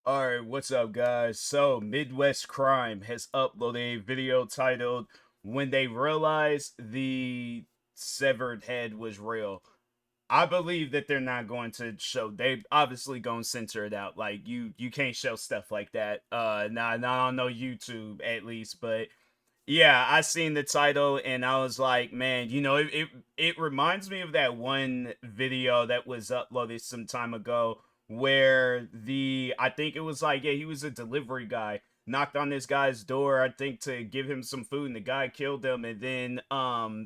All right, what's up, guys? So, Midwest Crime has uploaded a video titled "When They Realized the Severed Head Was Real." I believe that they're not going to show. They obviously gonna censor it out. Like you can't show stuff like that. Not on no YouTube at least. But yeah, I seen the title and I was like, man, it reminds me of that one video that was uploaded some time ago where I think it was like, yeah, he was a delivery guy, knocked on this guy's door, I think to give him some food, and the guy killed him and then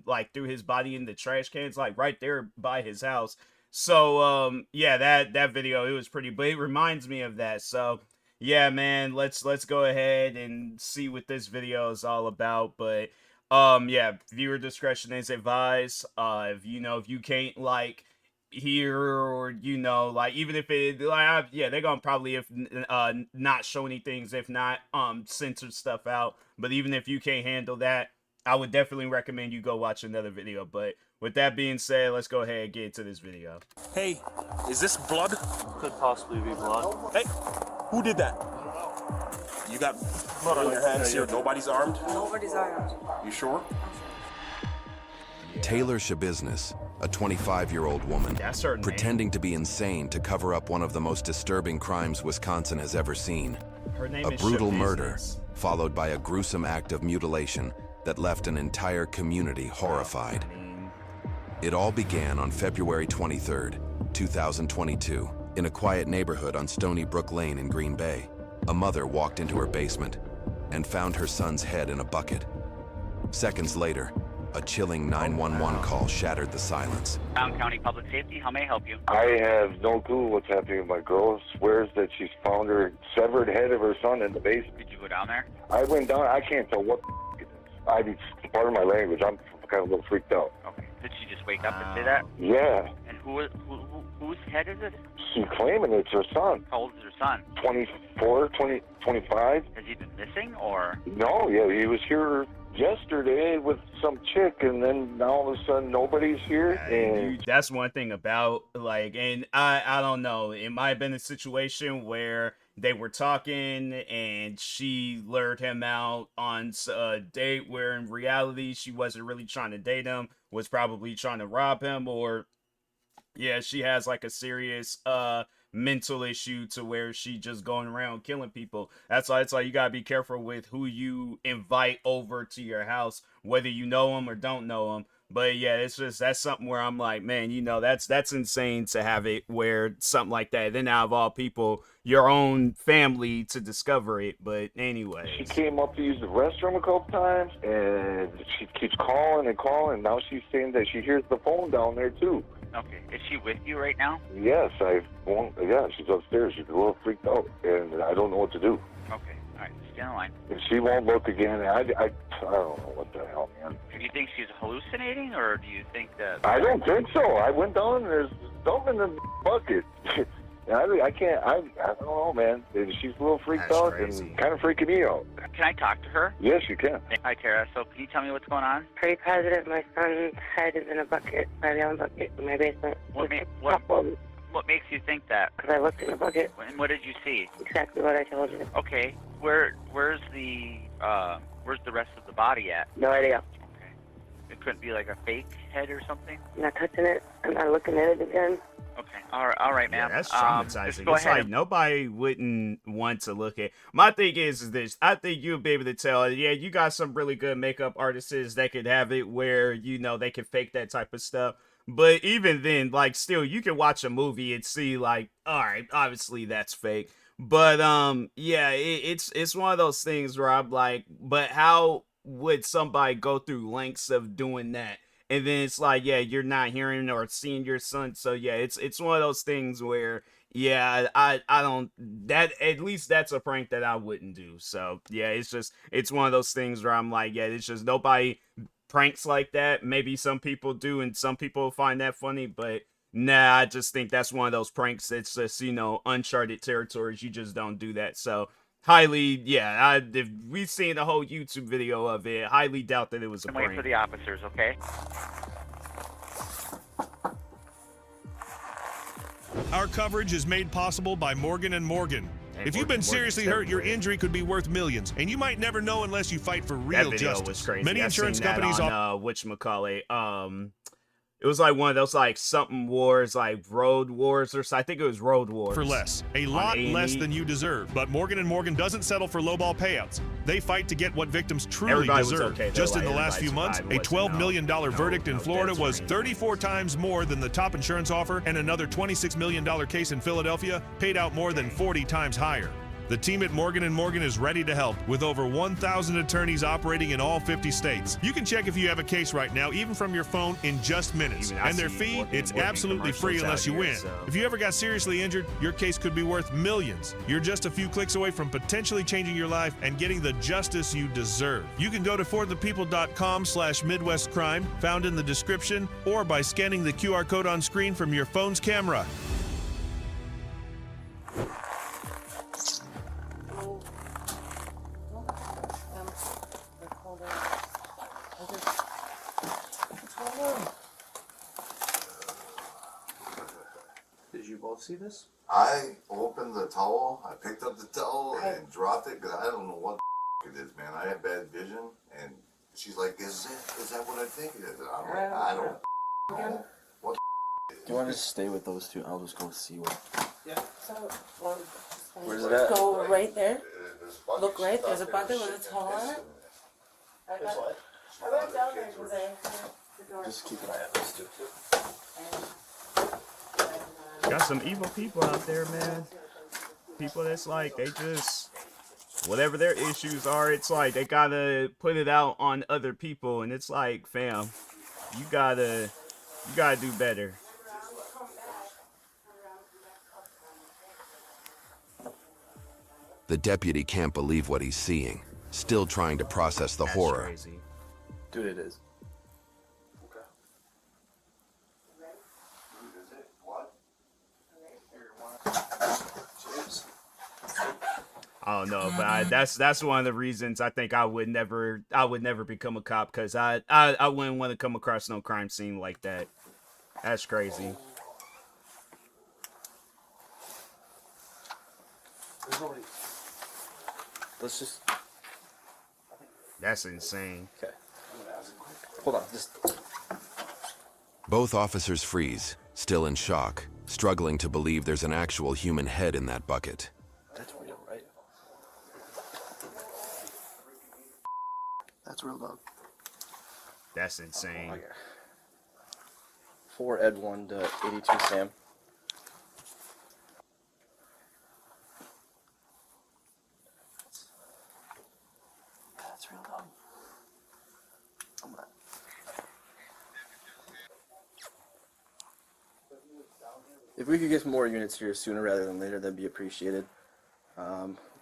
like threw his body in the trash cans, like right there by his house. So yeah, that video, it was pretty, but it reminds me of that. So yeah, man, let's go ahead and see what this video is all about. But yeah, viewer discretion is advised. If you can't like hear, or like, even if it like yeah, they're gonna probably, if not show any things, if not censor stuff out. But even if you can't handle that, I would definitely recommend you go watch another video. But with that being said, let's go ahead and get into this video. Hey, is this blood? Could possibly be blood. Hey, who did that? You got blood on your hands here. Nobody's armed? Nobody's armed. You sure? Taylor Shabiznis, a 25-year-old woman, That's her name. pretending to be insane to cover up one of the most disturbing crimes Wisconsin has ever seen. Her name A is brutal Shabiznis. murder, followed by a gruesome act of mutilation that left an entire community horrified. It all began on February 23rd, 2022, in a quiet neighborhood on Stony Brook Lane in Green Bay. A mother walked into her basement and found her son's head in a bucket. Seconds later, a chilling 911 call shattered the silence. Brown County Public Safety, how may I help you? I have no clue what's happening with my girl. Swears that she's found her severed head of her son in the basement. Did you go down there? I went down. I can't tell what it is. It's part of my language. I'm kind of a little freaked out. Okay. Did she just wake up and say that? Yeah. And whose head is it? She's claiming it's her son. How old is her son? 24, 25. Has he been missing, or? No, yeah, he was here yesterday with some chick, and then now all of a sudden nobody's here. And That's one thing about, like, and I don't know, it might have been a situation where they were talking and she lured him out on a date where in reality she wasn't really trying to date him, was probably trying to rob him, or yeah, she has like a serious mental issue to where she just going around killing people. That's why it's like you gotta be careful with who you invite over to your house, whether you know them or don't know them. But yeah, that's something where I'm like, man, that's insane to have it where something like that. Then out of all people, your own family to discover it. But anyway, she came up to use the restroom a couple times, and she keeps calling and calling. Now she's saying that she hears the phone down there too. Okay. Is she with you right now? Yes, yeah, she's upstairs. She's a little freaked out, and I don't know what to do. Okay. All right. Stay on the line. And she won't look again. I don't know what the hell, man. Do you think she's hallucinating, or do you think that? I don't think so. I went down and there's something in the bucket. I can't. I don't know, man. She's a little freaked That's out crazy. and kind of freaking me out. Can I talk to her? Yes, you can. Hi, Tara. So can you tell me what's going on? Pretty positive my son's head is in a bucket, a gallon bucket in my basement. What makes you think that? Because I looked in the bucket, And what did you see? exactly what I told you. Okay. Where's the rest of the body at? No idea. Okay. It couldn't be like a fake head or something? I'm not touching it. I'm not looking at it again. Okay. All right, yeah, ma'am. that's Just traumatizing. go It's ahead. like nobody wouldn't want to look at. My thing is this. I think you'll be able to tell. Yeah, you got some really good makeup artists that could have it where they can fake that type of stuff. But even then, like, still, you can watch a movie and see, like, all right, obviously that's fake. But yeah, it's one of those things where I'm like, but how would somebody go through lengths of doing that? And then it's like, yeah, you're not hearing or seeing your son. So yeah, it's one of those things where, yeah, I don't, that, at least that's a prank that I wouldn't do. So yeah, it's one of those things where I'm like, yeah, it's just nobody pranks like that. Maybe some people do, and some people find that funny, but nah, I just think that's one of those pranks that's just, uncharted territories. You just don't do that. So highly, yeah, if we've seen the whole YouTube video of it, highly doubt that it was a Wait for prank. the officers, okay? Our coverage is made possible by Morgan & Morgan, If you've been seriously hurt, your injury could be worth millions, and you might never know unless you fight for real That video justice. was crazy. Many insurance companies on whatchamacallit. It was like one of those like something wars, like road wars or something. I think it was road wars. For less. A lot less than you deserve. But Morgan & Morgan doesn't settle for lowball payouts. They fight to get what victims truly deserve. Just in the last few months, a $12 million verdict in Florida was 34 times more than the top insurance offer, and another $26 million case in Philadelphia paid out more than 40 times higher. The team at Morgan & Morgan is ready to help with over 1,000 attorneys operating in all 50 states. You can check if you have a case right now, even from your phone, in just minutes. And their fee, it's absolutely free unless you win. If you ever got seriously injured, your case could be worth millions. You're just a few clicks away from potentially changing your life and getting the justice you deserve. You can go to forthepeople.com/MidwestCrime, found in the description, or by scanning the QR code on screen from your phone's camera. Did you both see this? I opened the towel, I picked up the towel and dropped it because I don't know what the it is, man. I have bad vision, and she's like, is that what I think it is? I'm like, I don't know what Do you want to just stay with those two? I'll just go see what. Yeah. So, Where's it at? Go right there. Look right. There's a bucket with a towel on it. I went down there because I heard the door. Just keep an eye on those two. Got some evil people out there, man. People that's like, they just, whatever their issues are, it's like they gotta put it out on other people, and it's like, fam, you gotta do better. The deputy can't believe what he's seeing, still trying to process the horror. Crazy. Dude, it is. I don't know, but that's one of the reasons I think I would never become a cop, because I wouldn't want to come across no crime scene like that. That's crazy. There's nobody. Let's just. That's insane. Okay. Hold on. Just. Both officers freeze, still in shock, struggling to believe there's an actual human head in that bucket. That's real, right? That's real, dog. That's insane. Okay. 4 Ed 1 to 82 Sam. That's real, dog. I'm not. If we could get some more units here sooner rather than later, that'd be appreciated.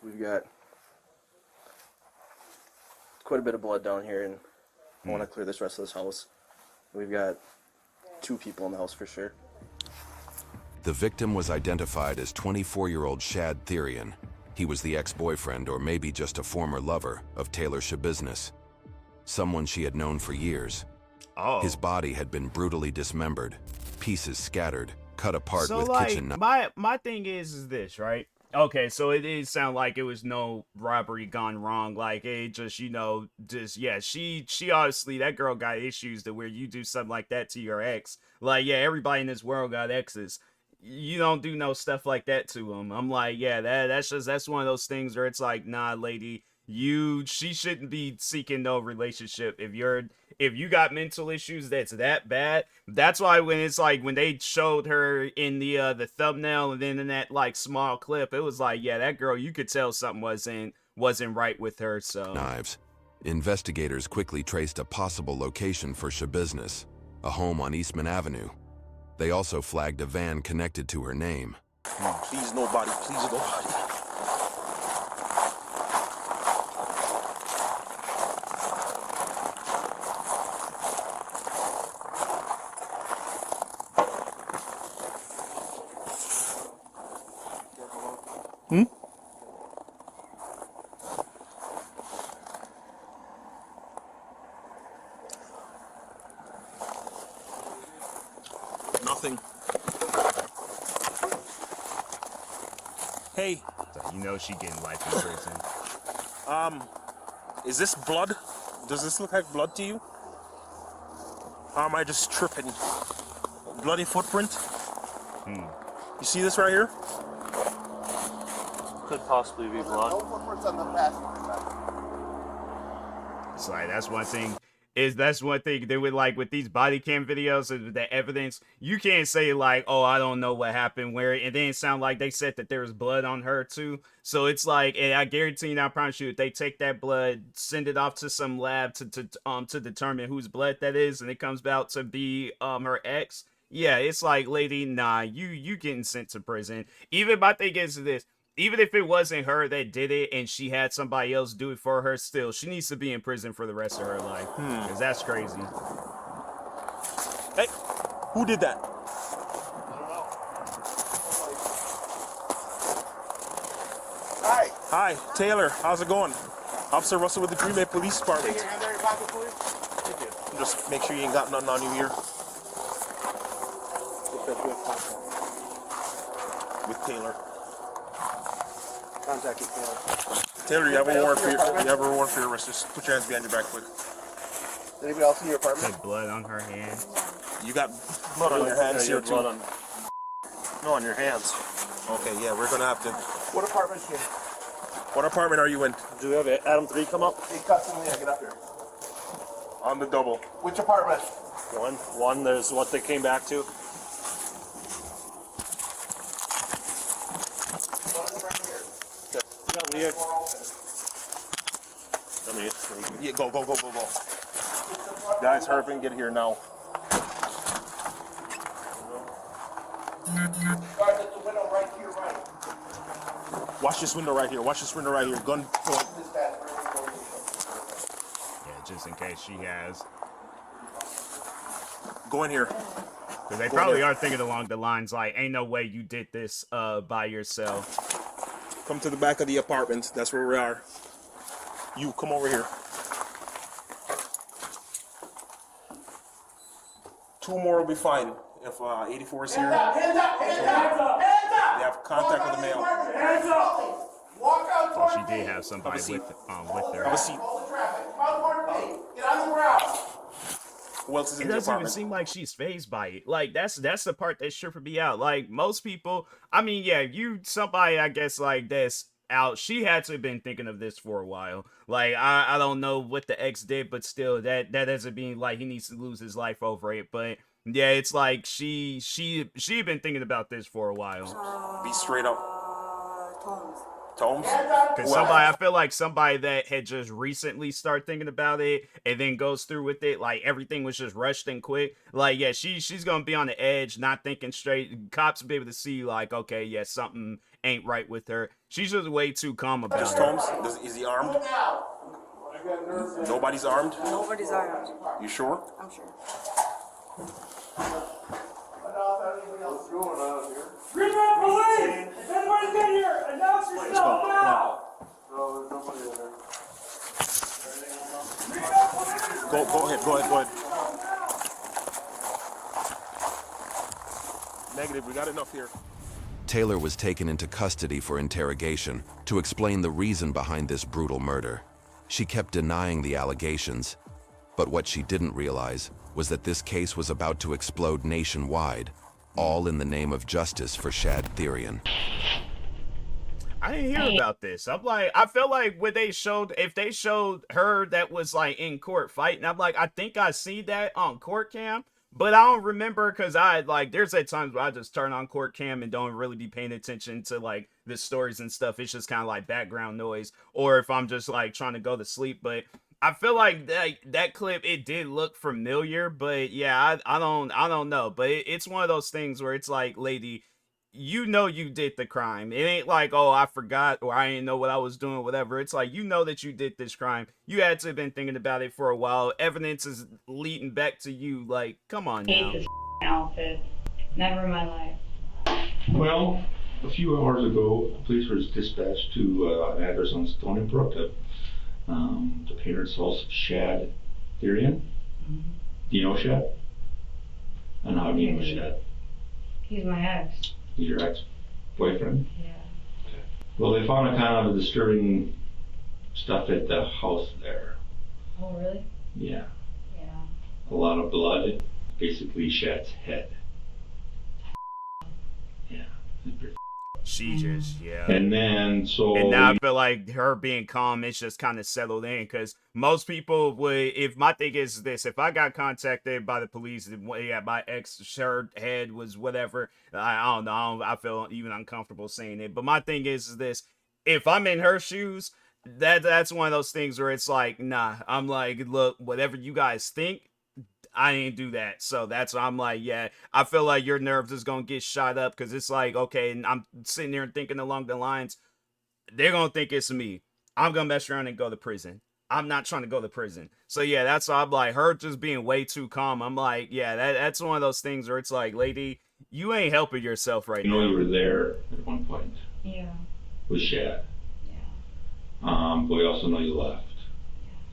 We've got quite a bit of blood down here, and I want to clear this rest of this house. We've got 2 people in the house for sure. The victim was identified as 24-year-old Shad Therian. He was the ex-boyfriend, or maybe just a former lover, of Taylor Shabiznis, someone she had known for years. Oh. His body had been brutally dismembered, pieces scattered, cut apart So with like, kitchen knives. my thing is this, right? Okay, so it did sound like it was no robbery gone wrong. Like, it just, yeah, she obviously, that girl got issues to where you do something like that to your ex. Like, yeah, everybody in this world got exes. You don't do no stuff like that to them. I'm like, yeah, that's one of those things where it's like, nah, lady, she shouldn't be seeking no relationship. If you got mental issues that's that bad, that's why when it's like, when they showed her in the thumbnail and then in that like small clip, it was like, yeah, that girl, you could tell something wasn't right with her. So Knives. Investigators quickly traced a possible location for Shabiznis, a home on Eastman Avenue. They also flagged a van connected to her name. Please nobody, please nobody. Nothing. Hey, You know she getting life in prison. Is this blood? Does this look like blood to you? Or am I just tripping? Bloody footprint? You see this right here? Could possibly be blood. No footprints on the passenger side. It's like, that's one thing they would, like, with these body cam videos and the evidence, you can't say like, oh, I don't know what happened where, and then it sound like they said that there was blood on her too. So it's like, and I guarantee you, I promise you, if they take that blood, send it off to some lab to determine whose blood that is, and it comes out to be her ex, yeah, it's like, lady, nah, you getting sent to prison. Even my thing is this. Even if it wasn't her that did it and she had somebody else do it for her, still, she needs to be in prison for the rest of her life. Because that's crazy. Hey, who did that? Hi. Hi, Taylor. How's it going? Officer Russell with the Green Bay Police Department. Take your hand out of your pocket, please. Thank you. Just make sure you ain't got nothing on you here. With Taylor. Contact you, Taylor. Taylor, you have a warrant for your arrest. Just put your hands behind your back, quick. Anybody else in your apartment? There's blood on her hand. You got blood on your hands here too. Blood on. No, on your hands. Okay, yeah, we're gonna have to. What apartment you in? What apartment are you in? Do we have Adam 3 come up? Hey, custom, yeah, get up here. On the double. Which apartment? One. There's what they came back to. Yeah. I mean, yeah, go. Guys, hurry up and get here now. Watch this window right here. Gun point. Yeah, just in case she has. Go in here. Because they probably are thinking along the lines like, ain't no way you did this by yourself. Come to the back of the apartment. That's where we are. You, come over here. 2 more will be fine. If 84 is here, Hands up! they have contact with the male. Hands up! Walk out Well, towards she me. did have somebody with her. Have a seat. Hold the traffic. Come out towards me. Get on the ground. Who else is in It the doesn't even apartment? seem like she's fazed by it. Like, that's the part that's tripping me out. Like, most people, I mean, yeah, somebody, I guess, like, that's out, she had to have been thinking of this for a while. Like, I don't know what the ex did, but still, that doesn't mean, like, he needs to lose his life over it. But, yeah, it's like, she had been thinking about this for a while. Be straight up. Tomes? Because I feel like somebody that had just recently started thinking about it and then goes through with it, like everything was just rushed and quick. Like, yeah, she's gonna be on the edge, not thinking straight. Cops will be able to see, like, okay, yeah, something ain't right with her. She's just way too calm about Just it. Tomes? Is he armed? Nobody's armed? Nobody's armed. You sure? I'm sure. Green Bay Police! If anybody's in here, announce yourself now! Go ahead. Negative, we got enough here. Taylor was taken into custody for interrogation to explain the reason behind this brutal murder. She kept denying the allegations, but what she didn't realize was that this case was about to explode nationwide, all in the name of justice for Shad Therian. I didn't hear about this. I'm like, I feel like if they showed her that was like in court fighting, I'm like, I think I see that on court cam, but I don't remember because there's at times where I just turn on court cam and don't really be paying attention to like the stories and stuff. It's just kind of like background noise, or if I'm just like trying to go to sleep. But I feel like that clip, it did look familiar, but yeah, I don't know. But it's one of those things where it's like, lady, you know you did the crime. It ain't like, oh, I forgot or I didn't know what I was doing, whatever. It's like, you know that you did this crime. You had to have been thinking about it for a while. Evidence is leading back to you. Like, come on now. Hate this outfit. Never in my life. Well, a few hours ago, police were dispatched to an address on Stony Brook, the parents' house of Shad Therian. Mm-hmm. Do you know Shad? And how do you know Shad? He's my ex. He's your ex-boyfriend? Yeah. Okay. Well, they found a kind of disturbing stuff at the house there. Oh, really? Yeah. Yeah. A lot of blood, basically Shad's head. Yeah. She just, yeah. And then, so... And now I feel like her being calm, it's just kind of settled in, because most people would, if my thing is this, if I got contacted by the police, yeah, my ex, her head was whatever, I don't know, I feel even uncomfortable saying it, but my thing is this, if I'm in her shoes, that's one of those things where it's like, nah, I'm like, look, whatever you guys think, I ain't do that. So that's why I'm like, yeah, I feel like your nerves is going to get shot up, because it's like, okay, and I'm sitting there and thinking along the lines, they're going to think it's me. I'm going to mess around and go to prison. I'm not trying to go to prison. So yeah, that's why I'm like, her just being way too calm. I'm like, yeah, that's one of those things where it's like, lady, you ain't helping yourself right now. You know you were there at one point. Yeah. With Shad. Yeah. But we also know you left.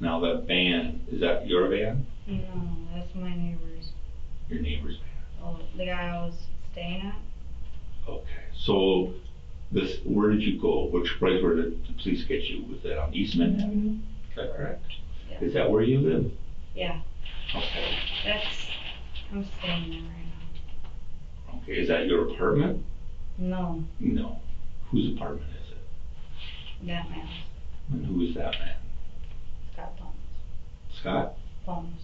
Yeah. Now that van, is that your van? No, that's my neighbor's. Your neighbor's van? Oh, the guy I was staying at. Okay, so this, where did you go? Which place where did the police get you? Was that on Eastman Avenue? Is that correct? Yeah. Is that where you live? Yeah. Okay. I'm staying there right now. Okay, is that your apartment? No. No. Whose apartment is it? That man. And who is that man? Scott Thomas. Scott? Thomas.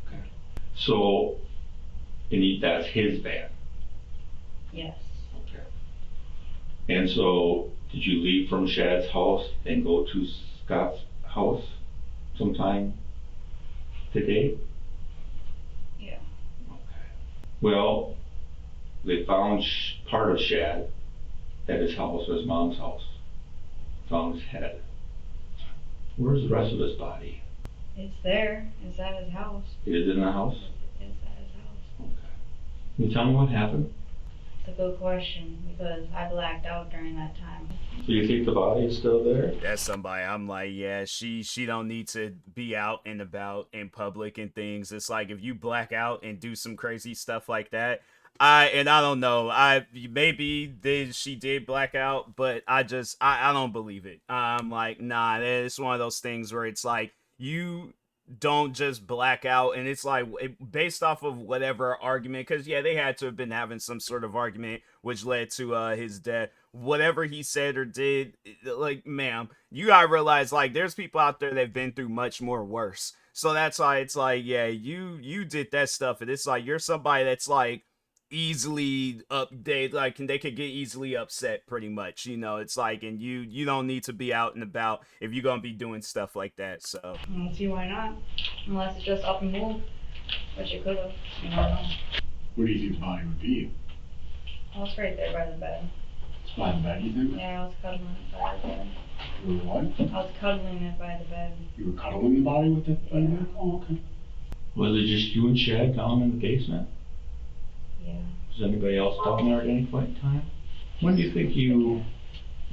Okay. So, that's his van? Yes. Okay. And so, did you leave from Shad's house and go to Scott's house sometime today? Yeah. Okay. Well, they found part of Shad at his house, his mom's house. Found his head. Where's the rest of his body? It's there. It's at his house. It is in the house? It's at his house. Okay. Can you tell me what happened? It's a good question, because I blacked out during that time. So you think the body is still there? That's somebody I'm like, yeah, she don't need to be out and about in public and things. It's like, if you black out and do some crazy stuff like that, I don't know, maybe she did black out, but I don't believe it. I'm like, nah, it's one of those things where it's like, you don't just black out, and it's like, based off of whatever argument, because yeah, they had to have been having some sort of argument which led to his death. Whatever he said or did, like, ma'am, you gotta realize, like, there's people out there that've been through much more worse. So that's why it's like, yeah, you did that stuff, and it's like, you're somebody that's like easily update, like, they could get easily upset pretty much, you know. It's like, and you don't need to be out and about if you're gonna be doing stuff like that. So I don't see why not, unless it's just up and move, which it could have, you don't know. Where do you think the body would be? Oh, it's right there by the bed. It's by the bed, you think? Yeah, I was cuddling it by the bed. You were what? I was cuddling it by the bed. You were cuddling the body with it by the bed? Oh, okay. Was it just you and Shad down in the basement? Yeah. Was anybody else down there at any point in time? When do you think you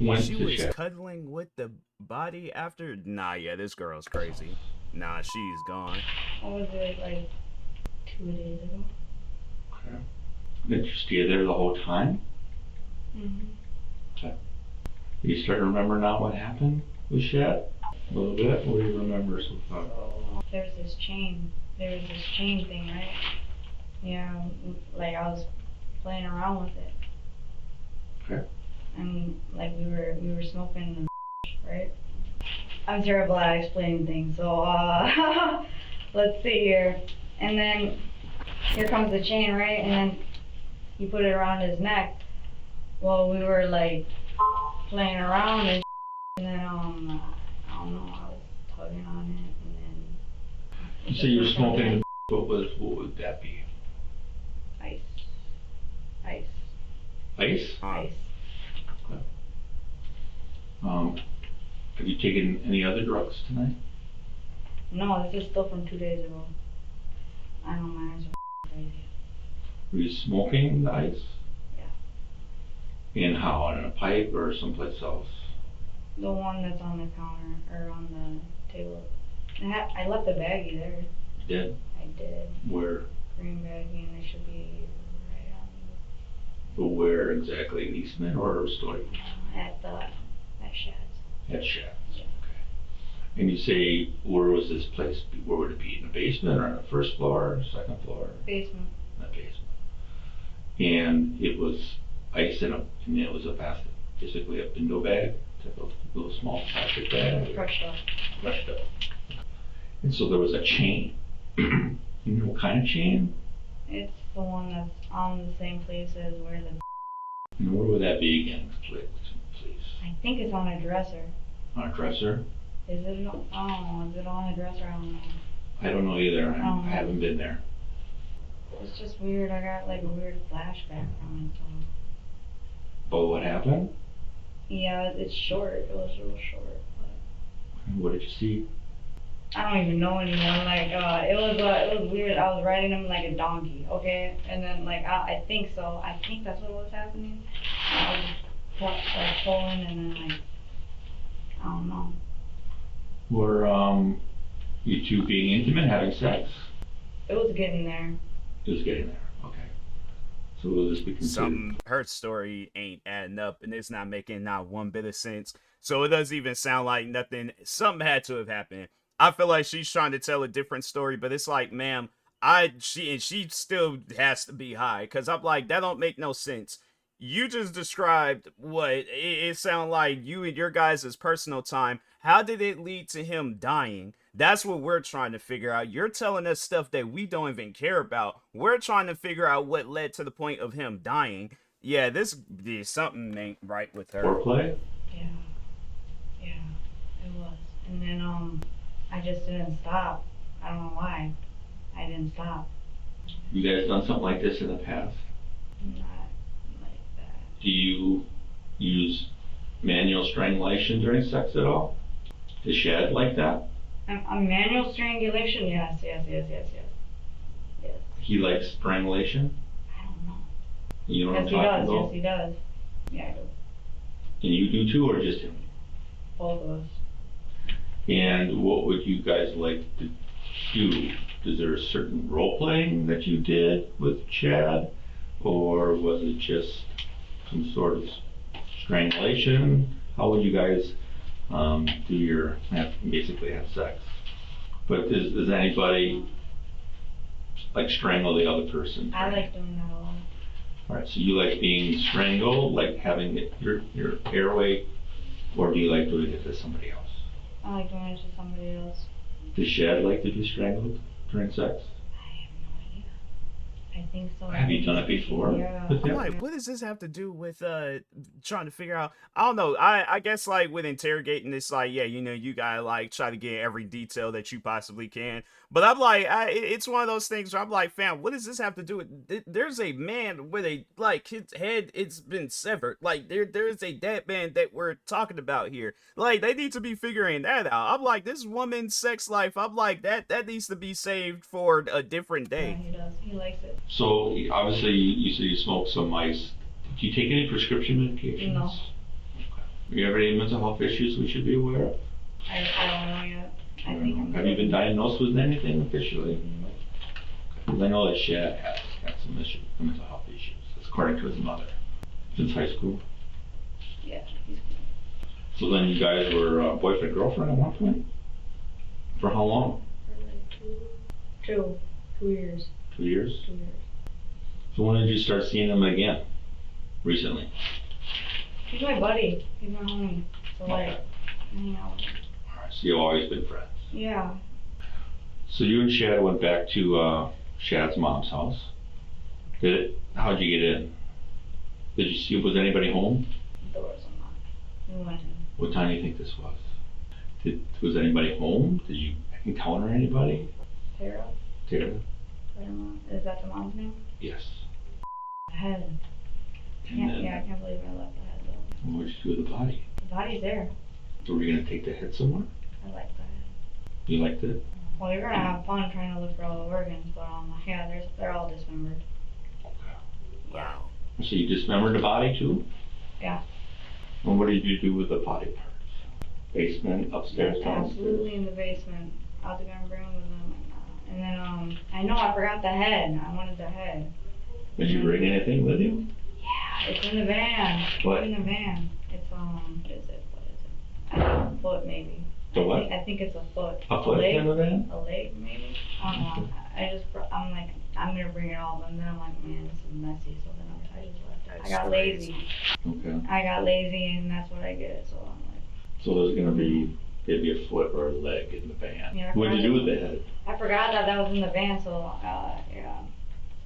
went she to was Shad? cuddling with the body after? Nah, yeah, this girl's crazy. Nah, she's gone. What was it, like 2 days ago? Okay. Did you stay there the whole time? Mm-hmm. Okay. You start to remember now what happened with Shad? A little bit? What do you remember so far? There's this chain. There was this chain thing, right? Yeah, like I was playing around with it. Okay. And like we were smoking the right? I'm terrible at explaining things, so let's see here. And then here comes the chain, right? And then he put it around his neck. Well, we were like playing around and then I don't know, I was tugging on it, and then You say you were smoking, what would that be? Ice. Ice? Ice. Okay. Have you taken any other drugs tonight? No, this is still from 2 days ago. I know my eyes are crazy. Were you smoking the ice? Yeah. And how? On a pipe or someplace else? The one that's on the counter, or on the table. I left the baggie there. You did? I did. Where? Green baggie, and they should be right on. But where exactly? In Eastman or Story? At the had shads. Had shads. Okay. And you say, where was this place? Where would it be? In the basement or on the first floor, second floor? Basement. In the basement. And it was ice in it was a basket, basically a window bag, type of little small plastic bag. Crushed up. Crushed up. And so there was a chain. You know what kind of chain? It's the one that's on the same place as where the. And where would that be again, please? I think it's on a dresser. On a dresser? Is it? Oh, is it on a dresser? I don't know. I don't know either. I haven't been there. It's just weird. I got like a weird flashback from it. So. Oh, what happened? Yeah, it's short. It was real short. But what did you see? I don't even know anymore. Like, it was weird. I was riding him like a donkey, okay? And then like, I think so. I think that's what was happening. I was like pulling and then like, I don't know. Were you two being intimate, having sex? It was getting there. It was getting there. Okay. So will this be considered? Her story ain't adding up, and it's not making not one bit of sense. So it doesn't even sound like nothing. Something had to have happened. I feel like she's trying to tell a different story, but it's like, ma'am, she still has to be high, because I'm like, that don't make no sense. You just described what it sounded like you and your guys' personal time. How did it lead to him dying? That's what we're trying to figure out. You're telling us stuff that we don't even care about. We're trying to figure out what led to the point of him dying. Yeah, something ain't right with her. Foreplay? Yeah, it was. And then I just didn't stop. I don't know why. I didn't stop. You guys done something like this in the past? Not like that. Do you use manual strangulation during sex at all? Is Shad like that? A manual strangulation? Yes. He likes strangulation? I don't know. You know what I'm talking about? Yes, he does. Yeah, I do. And you do too, or just him? Both of us. And what would you guys like to do? Is there a certain role playing that you did with Chad? Or was it just some sort of strangulation? How would you guys basically have sex? But does anybody like strangle the other person? I like doing that a lot. Alright, so you like being strangled, like having your airway, or do you like doing it to somebody else? I like doing it to somebody else. Does Shad like to be strangled during sex? I have no idea. I think so. Have you done it before? Yeah. I'm like, what does this have to do with trying to figure out? I don't know. I guess like with interrogating, it's like, yeah, you know, you gotta like try to get every detail that you possibly can. But I'm like, it's one of those things where I'm like, fam, what does this have to do with? There's a man with his head, it's been severed. Like there is a dead man that we're talking about here. Like they need to be figuring that out. I'm like, this woman's sex life. I'm like that needs to be saved for a different day. Yeah, he does. He likes it. So obviously you said you smoked some ice. Do you take any prescription medications? No. Okay. Do you have any mental health issues we should be aware of? I don't know yet. I think I'm Have you been diagnosed with anything officially? Because I know that Shad has got some mental health issues, according to his mother. Since high school? Yeah, he's good. So then you guys were boyfriend, girlfriend at one point? For how long? For like 2 years. 2 years? 2 years. So when did you start seeing him again? Recently? He's my buddy. He's my homie. So like, I hang out with him. Alright, so you've always been friends? Yeah. So you and Shad went back to Shad's mom's house. How'd you get in? Did you see, was anybody home? The doors unlocked. We went in. What time do you think this was? Was anybody home? Did you encounter anybody? Tara? Is that the mom's name? Yes. The head. I can't believe I left the head though. What did you do with the body? The body's there. So were you going to take the head somewhere? I like the head. You liked it? Well, you're gonna have fun trying to look for all the organs, but yeah, they're all dismembered. Okay. Wow. So you dismembered the body too? Yeah. And what did you do with the body parts? Basement, upstairs, downstairs? Absolutely in the basement. I was gonna bring them with them. And then I know I forgot the head. I wanted the head. Did you bring anything with you? Yeah, it's in the van. What? It's in the van. It's what is it? foot maybe. The what? I think it's a foot. A foot in the van? A leg maybe. I don't know. I'm like, I'm gonna bring it all, and then I'm like, man, this is messy. So then I just left it. I got lazy. Okay. I got lazy, and that's what I get. So I'm like. So there's gonna be maybe a foot or a leg in the van. Yeah, What'd you do with the head? I forgot that was in the van, so yeah.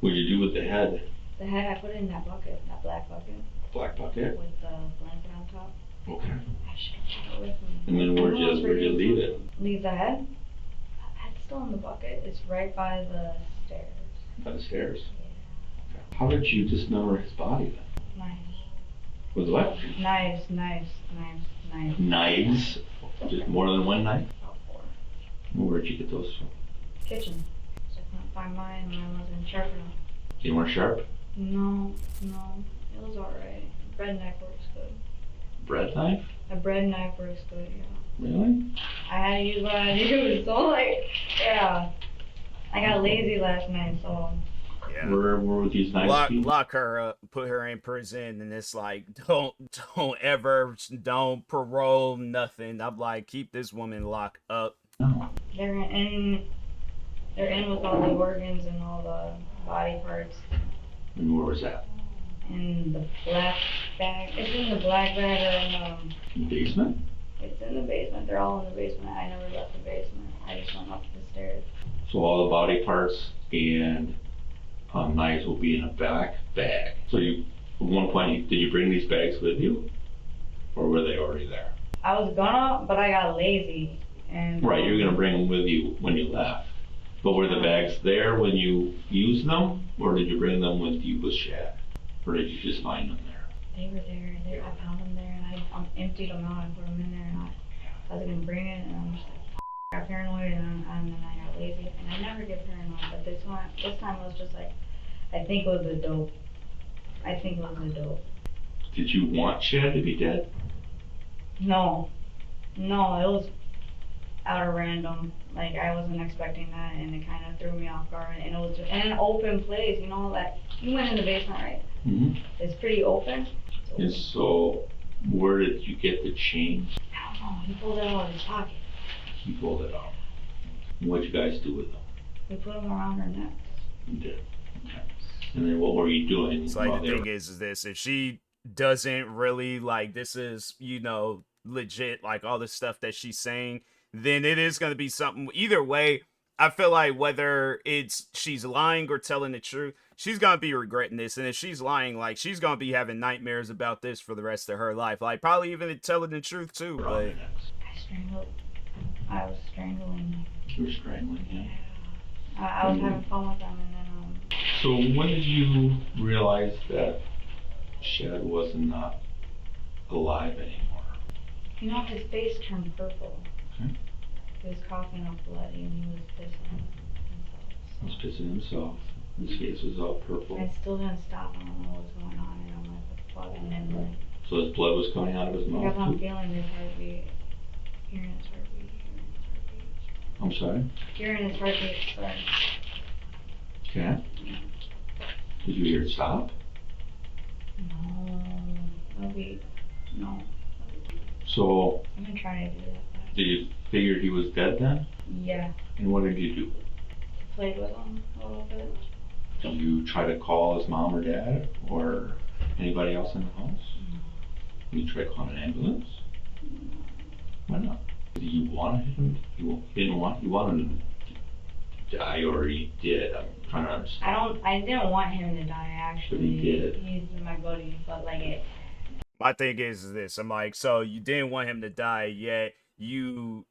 What'd you do with the head? The head I put it in that bucket, that black bucket. Black bucket? With the blanket on top. Okay. I should have brought it with me. And then where'd you leave it? Leave the head? The head's still in the bucket. It's right by the stairs. By the stairs? Yeah. Okay. How did you dismember his body then? Knives. With what? Knives. Knives? Just more than one knife? About 4. Where'd you get those from? Kitchen. So I couldn't find mine and I wasn't sharp enough. They weren't sharp? No. It was alright. Bread knife works good. Bread knife? A bread knife works good, yeah. Really? I had to use what I used, so like, yeah. I got lazy last night, so. Yeah. Where were these knives? Lock her up, put her in prison, and it's like, don't parole, nothing. I'm like, keep this woman locked up. No. They're in with all the organs and all the body parts. And where was that? In the black bag. It's in the black bag or in the basement? It's in the basement. They're all in the basement. I never left the basement. I just went up the stairs. So all the body parts and knives will be in a black bag. So you, at one point, did you bring these bags with you? Or were they already there? I was gonna, but I got lazy. And Right, you're gonna bring them with you when you left. But were the bags there when you used them? Or did you bring them with you with Shad? Or did you just find them there? They were there. I found them there, and I emptied them out and put them in there, and I was gonna bring it, and I'm just like, I got paranoid, and then I got lazy, and I never get paranoid, but this time it was just like, I think it was the dope. Did you want Shad to be dead? No, it was out of random. Like, I wasn't expecting that, and it kind of threw me off guard, and it was just in an open place, you know, like, you went in the basement, right? Mm-hmm. It's pretty open. And so, where did you get the chain? I don't know, he pulled it out of his pocket. He pulled it out. And what'd you guys do with them? We put them around our necks. You did. Okay. And then what were you doing? It's like, the thing is this, if she doesn't really, like, this is, you know, legit, like, all the stuff that she's saying, then it is going to be something. Either way, I feel like whether it's she's lying or telling the truth, she's going to be regretting this. And if she's lying, like, she's going to be having nightmares about this for the rest of her life. Like, probably even telling the truth, too. But I was strangling. You were strangling him? I was having fun with them, and then, So when did you realize that Shad was not alive anymore? you know, his face turned purple. Okay. He was coughing up blood, and he was pissing himself. He was pissing himself. His face was all purple. I still didn't stop. I don't know what's going on, and I'm like, what the fuck? And then, So his blood was coming out of his mouth because I'm too? feeling his heartbeat. Hearing his heartbeat. I'm sorry? Hearing his heartbeat, sorry. Okay. Did you hear it stop? No. So, I've been trying to do that. did you figure he was dead then? Yeah. And what did you do? Played with him a little bit. Did you try to call his mom or dad or anybody else in the house? Did you try to call an ambulance? Why not? You wanted him? You wanted him to die, or he did? I'm trying to understand. I didn't want him to die, actually. But he did. He's my buddy, but like it. my thing is this. I'm like, so you didn't want him to die, yet you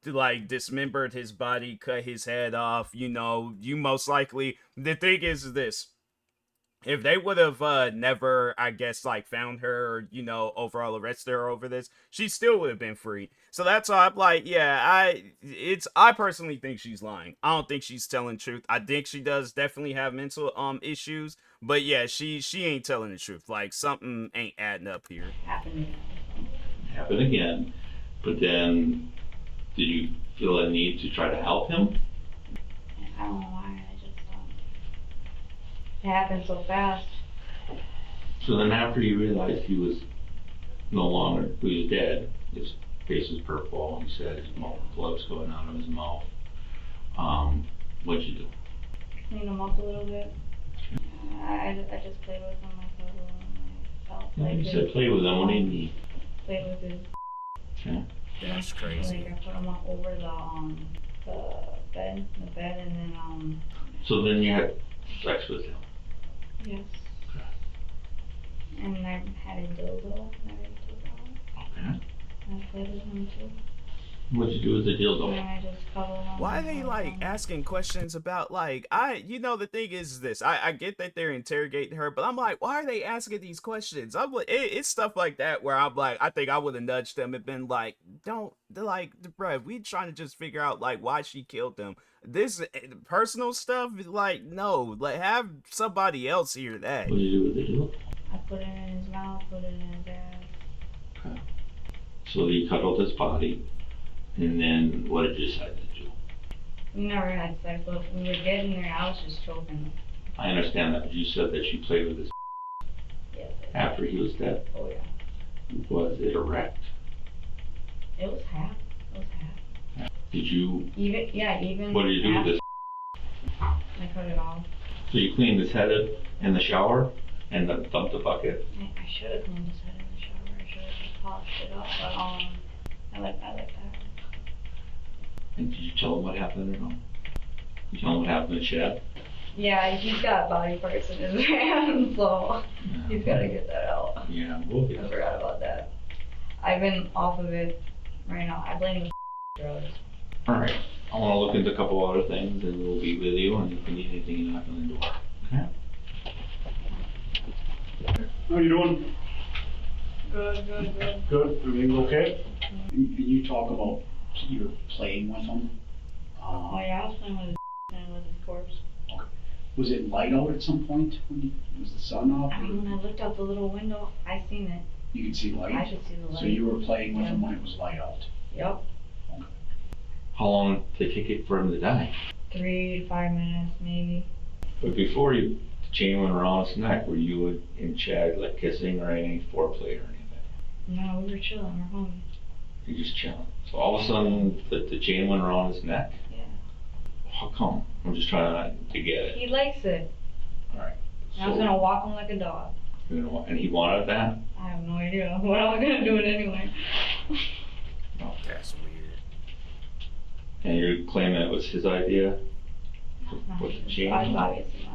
like dismembered his body, cut his head off. You know, you most likely. The thing is this. If they would have never, I guess, like, found her or, you know, overall arrested her over this, she still would have been free. So that's why I'm like, yeah, I personally think she's lying. I don't think she's telling the truth. I think she does definitely have mental issues, but yeah, she ain't telling the truth. Like, something ain't adding up here. Happened again, but then did you feel a need to try to help him? I don't know why. It happened so fast. So then after you realized he was no longer, he was dead, his face was purple. He said his mouth, blood was going out of his mouth. What'd you do? Clean him up a little bit. I just played with him. I cuddled him. I felt like You said play with him. What do you mean? Played with his. Okay. That's crazy. Like I put him up over the bed, and then So then you had sex with him? Yes. Okay. And I had a dildo that I took out. Okay. And I played with him too. What'd you do with the dildo? And I just cuddled him. Why are they like asking questions about like the thing is this. I get that they're interrogating her, but I'm like, why are they asking these questions? I'm like, it's stuff like that where I'm like, I think I would have nudged them and been like, bruh, we trying to just figure out like why she killed them. This personal stuff, like, no, like have somebody else hear that. What did you do with the dildo? I put it in his mouth, put it in his ass. Okay. So you cuddled his body, and then what did you decide to do? We never had sex, but we were getting there. I was just choking him. I understand that, but you said that you played with his Yes. after he was dead. Oh yeah. Was it erect? It was half. It was half. Did you? Even. What did you do with this? I cut it off. So you cleaned his head in the shower and then dumped the bucket? I should have cleaned his head in the shower. I should have just polished it up, but I like that. And did you tell him what happened or no? You tell him what happened in Chad? Yeah, he's got body parts in his hand, so he's got to get that out. Yeah, we'll get I forgot about that. I've been off of it right now. I blame the drugs. Alright, I want to look into a couple other things and we'll be with you, and if you need anything, you knock on the door. Okay? How you doing? Good. Good. Everything okay? And you talk about you were playing with him. Oh yeah, I was playing with his corpse. Okay. Was it light out at some point? Was the sun off? I mean, when I looked out the little window, I seen it. You could see light? I could see the light. So you were playing with him when it was light out? Yep. Okay. How long did it take for him to die? 3 to 5 minutes, maybe. But before the chain went around his neck, were you and Chad like kissing or any foreplay or anything? No, we were chilling. We're home. You're just chilling. So all of a sudden, the chain went around his neck? Yeah. How come? I'm just trying to get it. He likes it. Alright. I was gonna walk him like a dog. And he wanted that? I have no idea, but I was gonna do it anyway. Oh, that's weird. And you're claiming it was his idea? With the chain? Obviously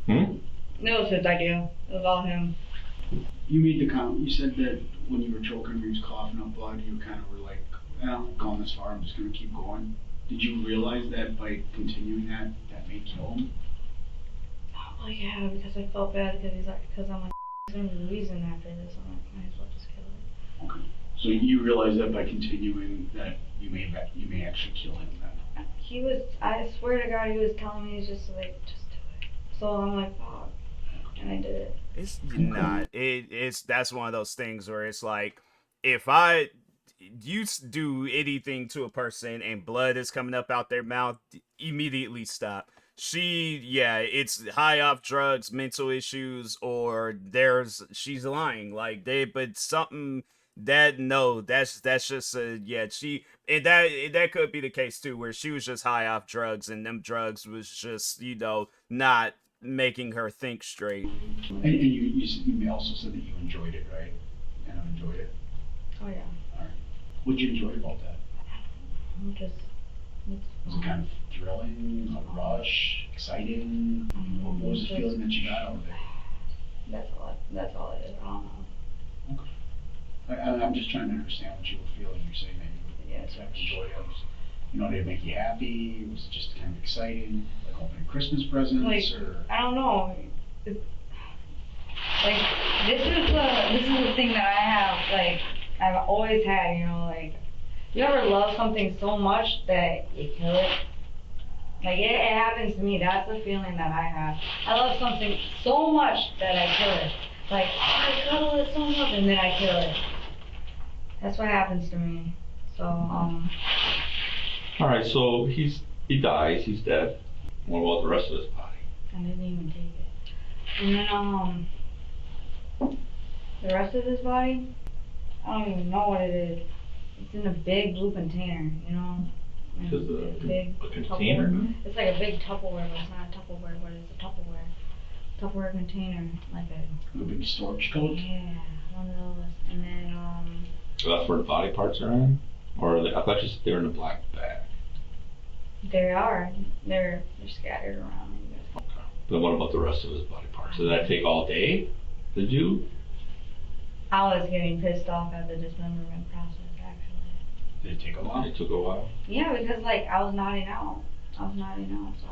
mine. It was his idea. It was all him. You made the comment, you said that when you were choking him, he was coughing up blood, you kind of were like, well, I've gone this far, I'm just going to keep going. Did you realize that by continuing that may kill him? Oh yeah, because I felt bad because I'm like, he's going to be wheezing after this. I'm like, might as well just kill it. Okay. So you realize that by continuing that you may actually kill him then? He was, I swear to God, he was telling me, he's just like, just do it. So I'm like, fuck. And I did it. It's not. That's one of those things where it's like, if you do anything to a person and blood is coming up out their mouth, immediately stop. It's high off drugs, mental issues, or she's lying. But something that's just that could be the case too, where she was just high off drugs and them drugs was just, not making her think straight. And you also said that you enjoyed it, right? And I enjoyed it. Oh yeah. Alright. What did you enjoy about that? Was it kind of thrilling, a rush, exciting? What was the feeling that you got out of it? That's all it is. I don't know. Okay. I'm just trying to understand what you were feeling. You're saying that you enjoyed it. Did it make you happy? Was it just kind of exciting, like opening Christmas presents, or? I don't know. This is the thing that I have. I've always had. You ever love something so much that you kill it? It happens to me. That's the feeling that I have. I love something so much that I kill it. I cuddle it so much and then I kill it. That's what happens to me. So, Alright, so he dies, he's dead. What about the rest of his body? I didn't even take it. And then, the rest of his body, I don't even know what it is. It's in a big blue container, you know? Just a big container? It's like a big Tupperware, but it's not a Tupperware, but it's a Tupperware container, like a big storage tote? Yeah, one of those. And then, So that's where the body parts are in? Or I thought you said they were in a black bag. they're scattered around. But what about the rest of his body parts? Did that take all day to do? I was getting pissed off at the dismemberment process, actually. Did it take a while? It took a while. Yeah, because like I was nodding out. So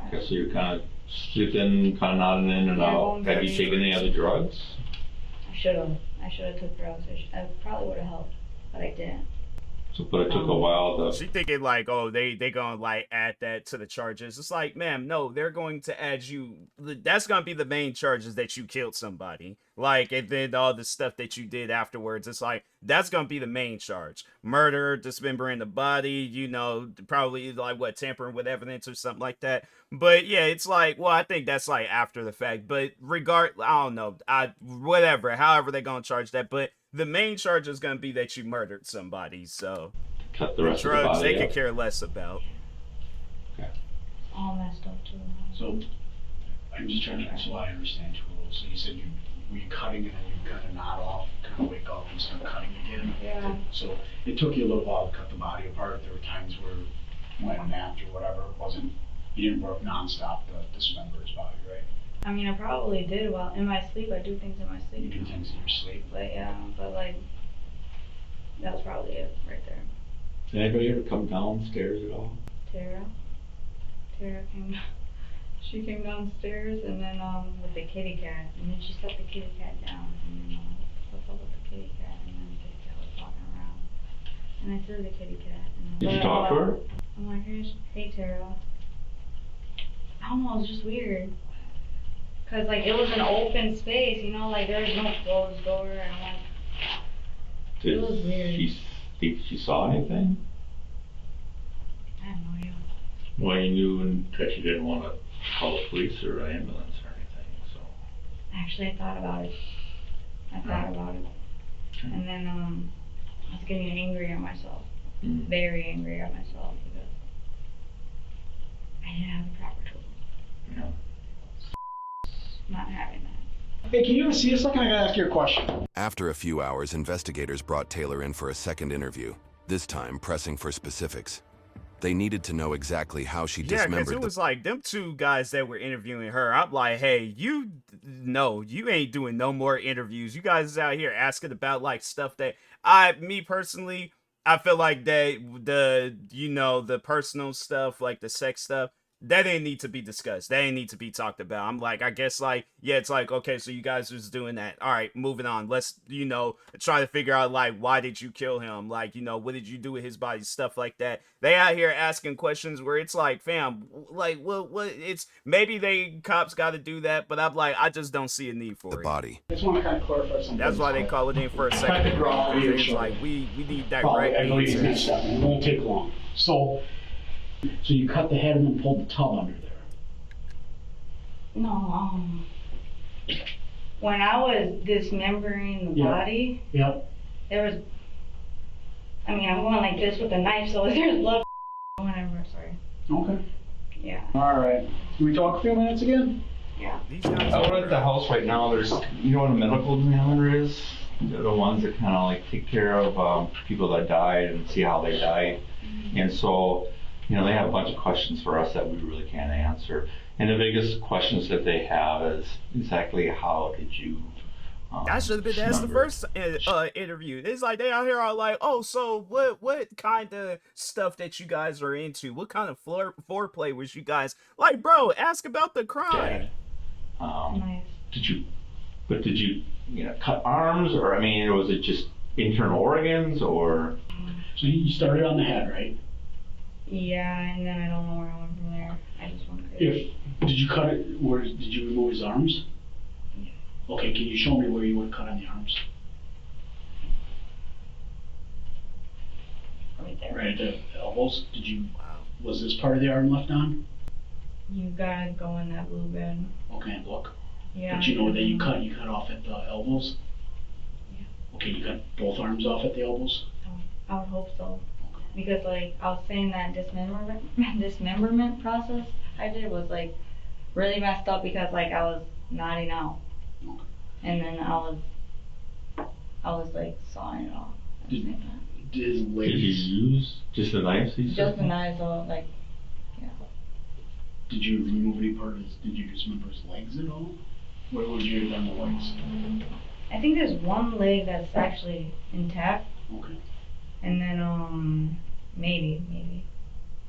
Okay, so you're kind of sleeping, kind of nodding in and out. Have you taken any other drugs? I should have took drugs. I probably would have helped, but I didn't. So, but it took a while to... She thinking like, oh, they gonna like add that to the charges. It's like, ma'am, no, they're going to add you. That's gonna be the main charges, that you killed somebody. Like, and then all the stuff that you did afterwards. It's like, that's gonna be the main charge. Murder, dismembering the body, you know, probably like what, tampering with evidence or something like that. But yeah, it's like, well, I think that's like after the fact. But I don't know, whatever, however they're gonna charge that. But the main charge is going to be that you murdered somebody, so cut the rest drugs, of the body they could up. care less about. Okay. All messed up too. So, I'm just trying to, so I understand two rules. So you said were you cutting and then you kind of nod off, kind of wake up and start cutting again? Yeah. So it took you a little while to cut the body apart. There were times where when I napped or whatever, you didn't work nonstop to dismember his body, right? I mean, I probably did while in my sleep. I do things in my sleep. You do things in your sleep? But yeah, but like, that was probably it right there. Did anybody ever come downstairs at all? Tara came, she came downstairs and then with the kitty cat, and then she set the kitty cat down, and then what's up with the kitty cat, and then the kitty cat was walking around, and I threw the kitty cat. And Did you talk to her? I'm like, hey Tara. I don't know, it was just weird. Cause like it was an open space, you know, like there was no closed door, and like it was weird. She think she saw anything? I have no idea. Well, you knew that you didn't want to call the police or an ambulance or anything, so. Actually, I thought about it. And then I was getting angry at myself, very angry at myself because I didn't have the proper tools. Yeah. Not having that. Hey, can you ever see a second? I gotta ask you a question. After a few hours, investigators brought Taylor in for a second interview, this time pressing for specifics. They needed to know exactly how she Yeah, dismembered because it was like them two guys that were interviewing her. I'm like, hey, you ain't doing no more interviews. You guys is out here asking about like stuff that me personally, I feel like that the personal stuff, like the sex stuff, that didn't need to be discussed. That didn't need to be talked about. I'm like, I guess like, yeah, it's like, okay, so you guys was doing that. All right, moving on. Let's, try to figure out like, why did you kill him? Like, what did you do with his body? Stuff like that. They out here asking questions where it's like, fam, like, what it's, maybe they cops got to do that, but I'm like, I just don't see a need for the it. body. I just want to kind of clarify something. That's why they call it in for a second. It's like, we need direct I know he's answers. messed up, and it won't take long. So you cut the head and then pulled the tub under there. No, when I was dismembering the body, Yep. there was, I'm going like this with a knife, so there's blood, whatever, sorry. Okay. Yeah. All right. Can we talk a few minutes again? Yeah. Out at the house right now, there's, what a medical examiner is? They're the ones that kind of like take care of people that died and see how they died. And so, they have a bunch of questions for us that we really can't answer. And the biggest questions that they have is exactly how did you I should have been asked the first interview. It's like they out here are like, oh, so what kind of stuff that you guys are into? What kind of foreplay was you guys like, bro? Ask about the crime. Nice. Did you cut arms, or was it just internal organs, or? So you started on the head, right? Yeah, and then I don't know where I went from there. I just went crazy. Did you cut it? Did you remove his arms? Yeah. Okay, can you show me where you would cut on the arms? Right there. Right at the elbows. Was this part of the arm left on? You gotta go in that blue bin. Okay, look. Yeah. But you know that you cut off at the elbows? Yeah. Okay, you cut both arms off at the elbows? I would hope so. Because like I was saying that dismemberment process I did was like really messed up because like I was nodding out. And then I was like sawing it off at the same time. Did you use just a knife? Just a knife, so like, yeah. Did you remove any part of his, did you dismember his legs at all? Where would you have done the legs? I think there's one leg that's actually intact. Okay. And then, maybe.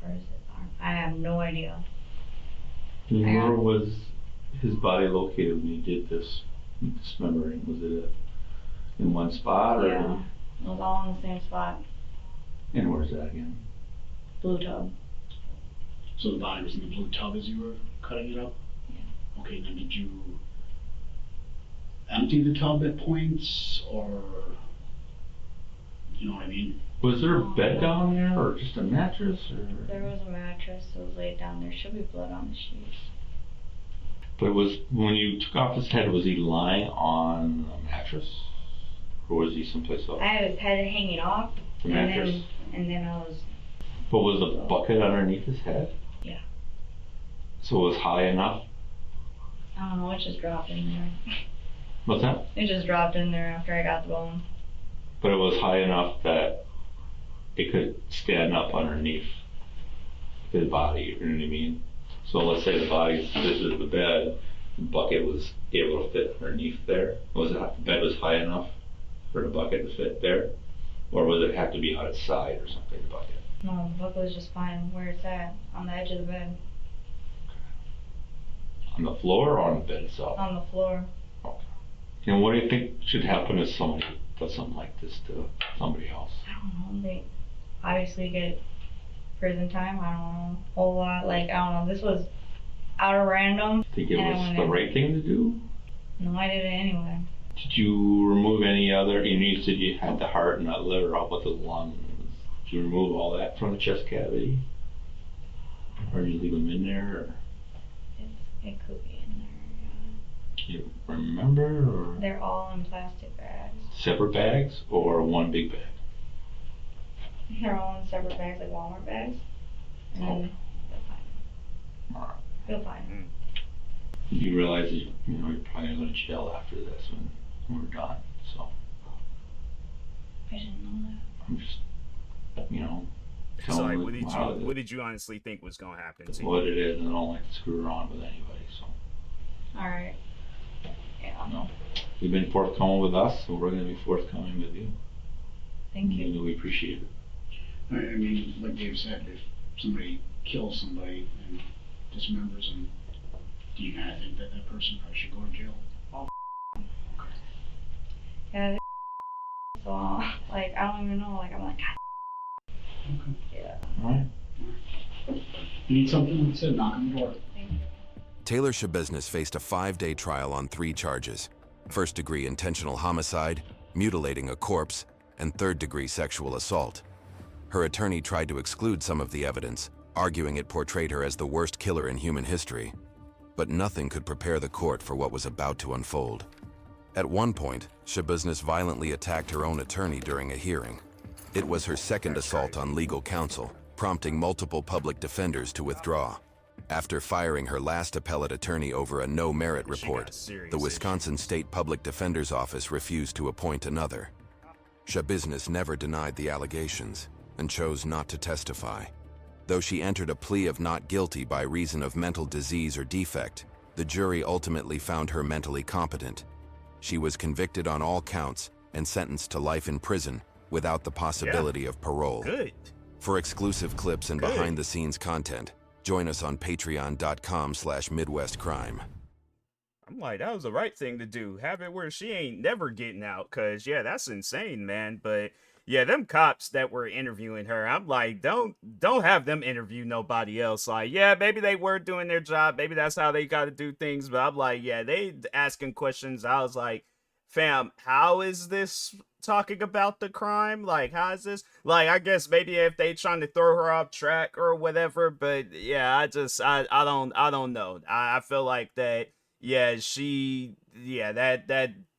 Or is it arm? I have no idea. And where was his body located when you did this dismembering? Was it in one spot or? Yeah, it was all in the same spot. And where's that again? Blue tub. So the body was in the blue tub as you were cutting it up? Yeah. Okay, then did you empty the tub at points, or, you know what I mean? Was there a bed down there, or just a mattress, or? There was a mattress that was laid down. There should be blood on the sheets. But was, when you took off his head, was he lying on a mattress? Or was he someplace else? I had his head hanging off. The mattress? And then I was... But was the bucket underneath his head? Yeah. So it was high enough? I don't know, it just dropped in there. What's that? It just dropped in there after I got the bone. But it was high enough that it could stand up underneath his body, you know what I mean? So let's say the body, this is the bed, the bucket was able to fit underneath there. Was it, the bed was high enough for the bucket to fit there? Or was it have to be on its side or something, the bucket? No, the bucket was just fine where it's at, on the edge of the bed. On the floor or on the bed itself? On the floor. Okay. And what do you think should happen if somebody does something like this to somebody else? I don't know, they obviously get prison time, I don't know, a whole lot, like, I don't know, this was out of random. Think it was the right thing to do? No, I did it anyway. Did you remove any other, you said you had the heart and the liver, how about the lungs? Did you remove all that from the chest cavity? Or did you leave them in there? Or? It could be in there, Do you remember? Or? They're all in plastic bags. Separate bags or one big bag? They're all in separate bags, like Walmart bags. And then they'll find them. Alright. They'll find them. You realize that, you're probably going to jail after this when we're done, so. I didn't know that. I'm just, So like, what did you honestly think was going to happen to you? What it is, and I don't like to screw around with anybody, so. Alright. Yeah. No. You've been forthcoming with us, so we're going to be forthcoming with you. Thank you. We appreciate it. I mean, like Dave said, if somebody kills somebody and dismembers them, do you kind of think that that person probably should go to jail? Oh, yeah, so, like, I don't even know, like, I'm like, God. Okay. Yeah. Alright. You need something? Like I said, knock on the door. Thank you. Taylor Shabusiness faced a 5-day trial on 3 charges: first-degree intentional homicide, mutilating a corpse, and third-degree sexual assault. Her attorney tried to exclude some of the evidence, arguing it portrayed her as the worst killer in human history. But nothing could prepare the court for what was about to unfold. At one point, Shabusiness violently attacked her own attorney during a hearing. It was her second assault on legal counsel, prompting multiple public defenders to withdraw. After firing her last appellate attorney over a no-merit report, the Wisconsin State Public Defender's Office refused to appoint another. Shabusiness never denied the allegations and chose not to testify. Though she entered a plea of not guilty by reason of mental disease or defect, the jury ultimately found her mentally competent. She was convicted on all counts and sentenced to life in prison without the possibility of parole. Good. For exclusive clips and behind-the-scenes content, join us on patreon.com/MidwestCrime. I'm like, that was the right thing to do. Have it where she ain't never getting out, cause yeah, that's insane, man. But yeah, them cops that were interviewing her, I'm like, don't have them interview nobody else. Like, yeah, maybe they were doing their job, maybe that's how they got to do things. But I'm like, yeah, they asking questions. I was like, fam, how is this talking about the crime? Like, how is this? Like, I guess maybe if they trying to throw her off track or whatever. But yeah, I don't know. I feel like that. Yeah,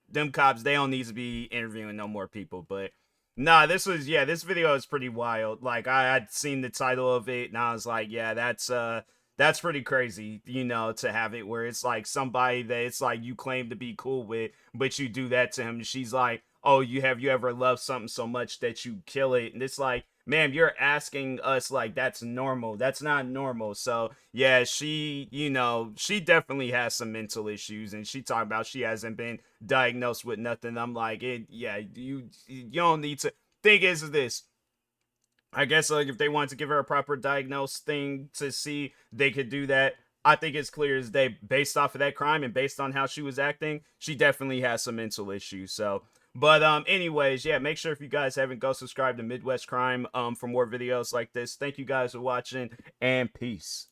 them cops, they don't need to be interviewing no more people. But Nah, this video is pretty wild. Like, I had seen the title of it, and I was like, yeah, that's pretty crazy, you know, to have it where it's like somebody that it's like you claim to be cool with, but you do that to him. She's like, oh, you ever loved something so much that you kill it? And it's like, ma'am, you're asking us like that's normal. That's not normal. So yeah, she, you know, she definitely has some mental issues, and she talked about she hasn't been diagnosed with nothing. I'm like, yeah, you don't need to. Thing is this. I guess like if they wanted to give her a proper diagnosed thing to see, they could do that. I think it's clear as day, based off of that crime and based on how she was acting, she definitely has some mental issues. So, but anyways, yeah, make sure if you guys haven't, go subscribe to Midwest Crime for more videos like this. Thank you guys for watching, and peace.